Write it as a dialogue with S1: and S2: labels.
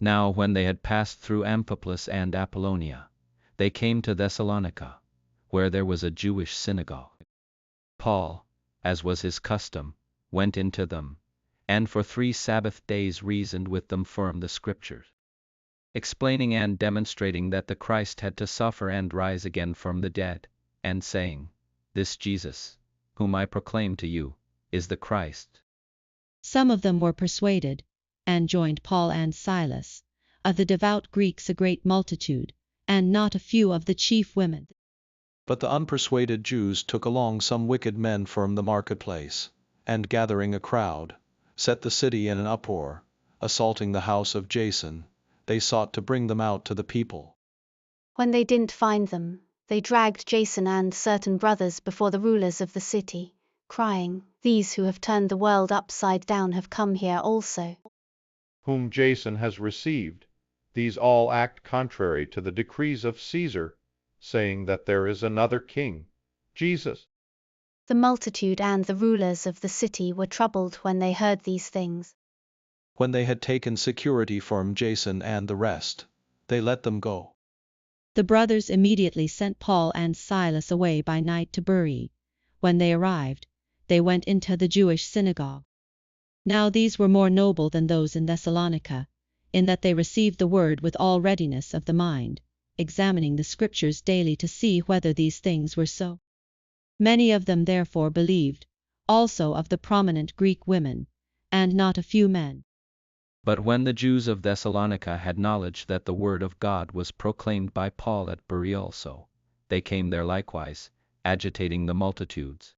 S1: Now when they had passed through Amphipolis and Apollonia, they came to Thessalonica, where there was a Jewish synagogue. Paul, as was his custom, went into them, and for 3 Sabbath days reasoned with them from the Scriptures, explaining and demonstrating that the Christ had to suffer and rise again from the dead, and saying, "This Jesus, whom I proclaim to you, is the Christ."
S2: Some of them were persuaded, and joined Paul and Silas, of the devout Greeks a great multitude, and not a few of the chief women.
S3: But the unpersuaded Jews took along some wicked men from the marketplace, and gathering a crowd, set the city in an uproar, assaulting the house of Jason, they sought to bring them out to the people.
S4: When they didn't find them, they dragged Jason and certain brothers before the rulers of the city, crying, "These who have turned the world upside down have come here also."
S5: Whom Jason has received, these all act contrary to the decrees of Caesar, saying that there is another king, Jesus.
S4: The multitude and the rulers of the city were troubled when they heard these things.
S3: When they had taken security from Jason and the rest, they let them go.
S2: The brothers immediately sent Paul and Silas away by night to Berea. When they arrived, they went into the Jewish synagogue. Now these were more noble than those in Thessalonica, in that they received the word with all readiness of the mind, examining the Scriptures daily to see whether these things were so. Many of them therefore believed, also of the prominent Greek women, and not a few men.
S1: But when the Jews of Thessalonica had knowledge that the word of God was proclaimed by Paul at Berea also, they came there likewise, agitating the multitudes,